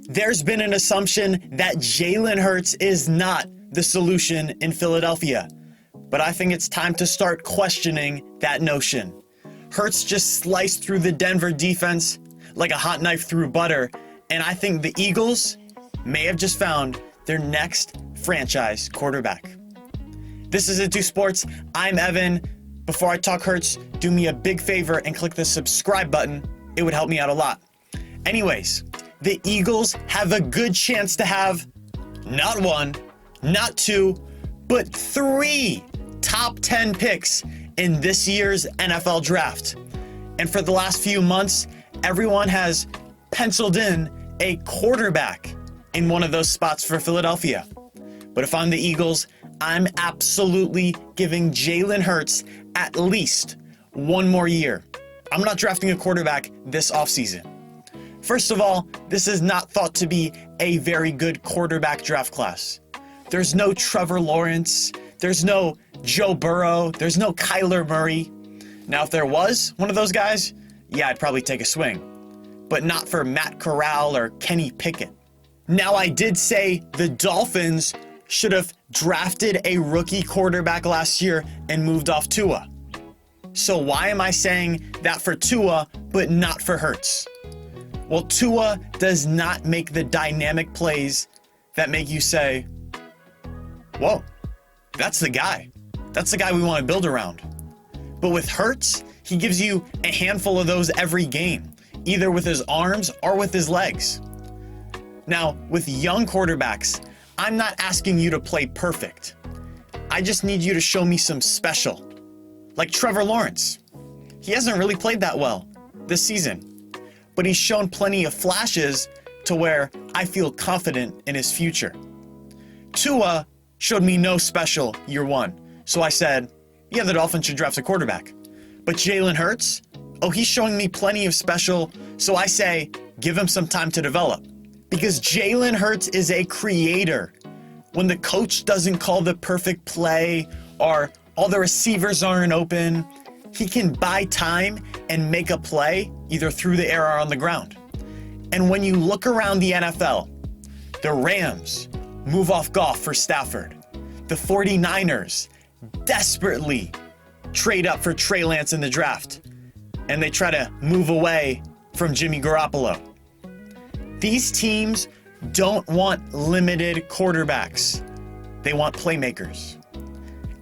There's been an assumption that Jalen Hurts is not the solution in Philadelphia, but I think it's time to start questioning that notion. Hurts just sliced through the Denver defense like a hot knife through butter, and I think the Eagles may have just found their next franchise quarterback. This is Into Sports. I'm Evan. Before I talk Hurts, do me a big favor and click the subscribe button. It would help me out a lot. Anyways, the Eagles have a good chance to have not one, not two, but 3 top 10 picks in this year's NFL draft. And for the last few months, everyone has penciled in a quarterback in one of those spots for Philadelphia. But if I'm the Eagles, I'm absolutely giving Jalen Hurts at least one more year. I'm not drafting a quarterback this offseason. First of all, this is not thought to be a very good quarterback draft class. There's no Trevor Lawrence, there's no Joe Burrow, there's no Kyler Murray. Now, if there was one of those guys, yeah, I'd probably take a swing, but not for Matt Corral or Kenny Pickett. Now, I did say the Dolphins should have drafted a rookie quarterback last year and moved off Tua. So why am I saying that for Tua, but not for Hurts? Well, Tua does not make the dynamic plays that make you say, whoa, that's the guy. That's the guy we want to build around. But with Hurts, he gives you a handful of those every game, either with his arms or with his legs. Now, with young quarterbacks, I'm not asking you to play perfect. I just need you to show me some special. Like Trevor Lawrence. He hasn't really played that well this season, but he's shown plenty of flashes to where I feel confident in his future. Tua showed me no special year one, so I said, yeah, the Dolphins should draft a quarterback. But Jalen Hurts, he's showing me plenty of special, so I say, give him some time to develop. Because Jalen Hurts is a creator. When the coach doesn't call the perfect play or all the receivers aren't open, he can buy time and make a play either through the air or on the ground. And when you look around the NFL, the Rams move off Goff for Stafford. The 49ers desperately trade up for Trey Lance in the draft, and they try to move away from Jimmy Garoppolo. These teams don't want limited quarterbacks. They want playmakers.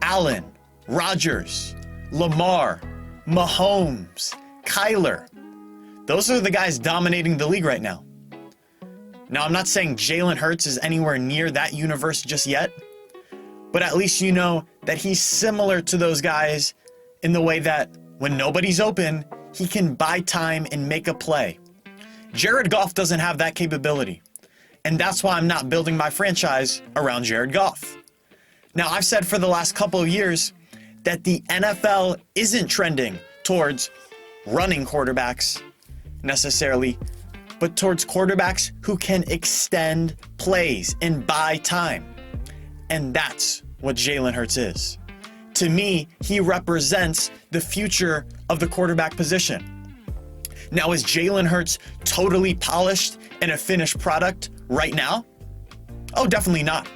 Allen, Rodgers, Lamar, Mahomes, Kyler. Those are the guys dominating the league right now. Now, I'm not saying Jalen Hurts is anywhere near that universe just yet, but at least you know that he's similar to those guys in the way that when nobody's open, he can buy time and make a play. Jared Goff doesn't have that capability, and that's why I'm not building my franchise around Jared Goff. Now, I've said for the last couple of years that the NFL isn't trending towards running quarterbacks necessarily, but towards quarterbacks who can extend plays and buy time. And that's what Jalen Hurts is. To me, he represents the future of the quarterback position. Now, is Jalen Hurts totally polished and a finished product right now? Oh, definitely not.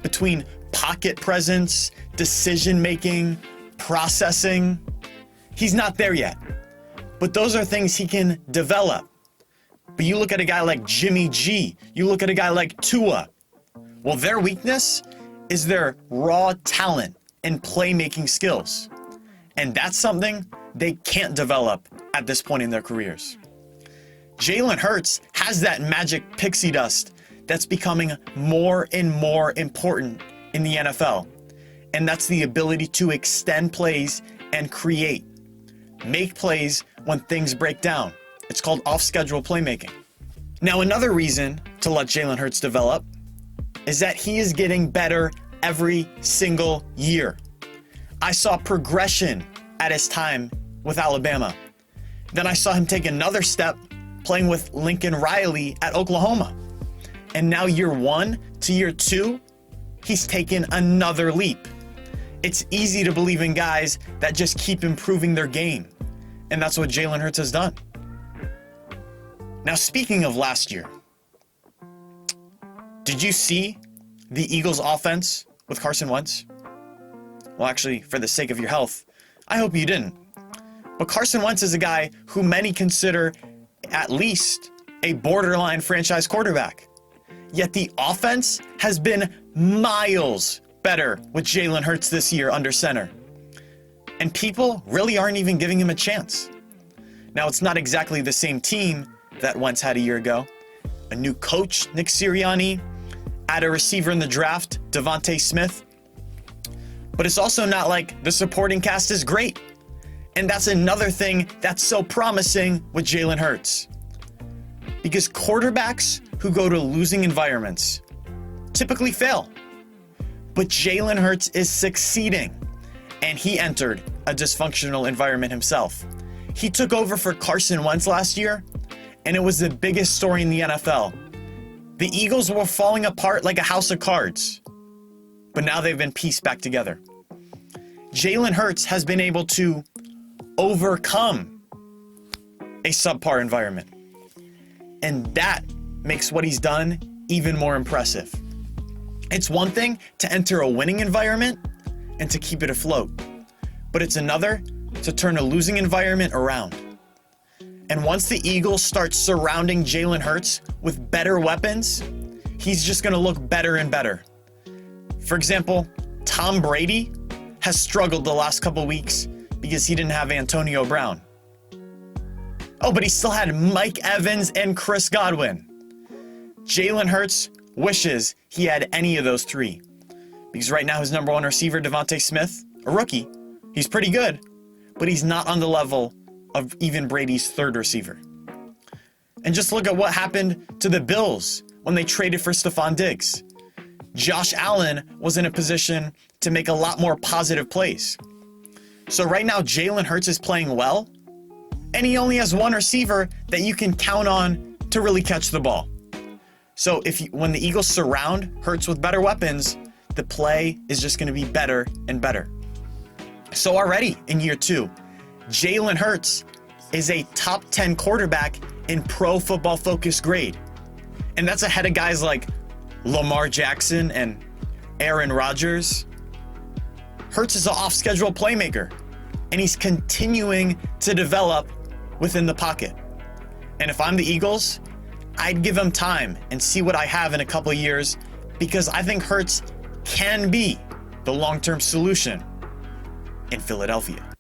Between pocket presence, decision-making, processing, he's not there yet. But those are things he can develop. But you look at a guy like Jimmy G, you look at a guy like Tua. Well, their weakness is their raw talent and playmaking skills. And that's something they can't develop at this point in their careers. Jalen Hurts has that magic pixie dust that's becoming more and more important in the NFL. And that's the ability to extend plays and create. Make plays when things break down. It's called off-schedule playmaking. Now, another reason to let Jalen Hurts develop is that he is getting better every single year. I saw progression at his time with Alabama. Then I saw him take another step playing with Lincoln Riley at Oklahoma. And now year 1 to year 2, he's taken another leap. It's easy to believe in guys that just keep improving their game. And that's what Jalen Hurts has done. Now, speaking of last year, Did you see the Eagles offense with Carson Wentz? Well, actually, for the sake of your health, I hope you didn't. But Carson Wentz is a guy who many consider at least a borderline franchise quarterback. Yet the offense has been miles better with Jalen Hurts this year under center. And people really aren't even giving him a chance. Now, it's not exactly the same team that Wentz had a year ago. A new coach, Nick Sirianni, add a receiver in the draft, Devontae Smith. But it's also not like the supporting cast is great. And that's another thing that's so promising with Jalen Hurts. Because quarterbacks who go to losing environments typically fail. But Jalen Hurts is succeeding. And he entered a dysfunctional environment himself. He took over for Carson Wentz last year, and it was the biggest story in the NFL. The Eagles were falling apart like a house of cards, but now they've been pieced back together. Jalen Hurts has been able to overcome a subpar environment, and that makes what he's done even more impressive. It's one thing to enter a winning environment and to keep it afloat, but it's another to turn a losing environment around. And once the Eagles start surrounding Jalen Hurts with better weapons, he's just going to look better and better. For example, Tom Brady has struggled the last couple weeks because he didn't have Antonio Brown. Oh, but he still had Mike Evans and Chris Godwin. Jalen Hurts wishes he had any of those three, because right now his number one receiver, Devontae Smith, a rookie, he's pretty good, but he's not on the level of even Brady's third receiver. And just look at what happened to the Bills when they traded for Stephon Diggs. Josh Allen was in a position to make a lot more positive plays. So right now, Jalen Hurts is playing well, and he only has one receiver that you can count on to really catch the ball. So when the Eagles surround Hurts with better weapons, the play is just going to be better and better. So already in year 2, Jalen Hurts is a top 10 quarterback in Pro Football Focus grade. And that's ahead of guys like Lamar Jackson and Aaron Rodgers. Hurts is an off-schedule playmaker, and he's continuing to develop within the pocket. And if I'm the Eagles, I'd give him time and see what I have in a couple of years, because I think Hurts can be the long-term solution in Philadelphia.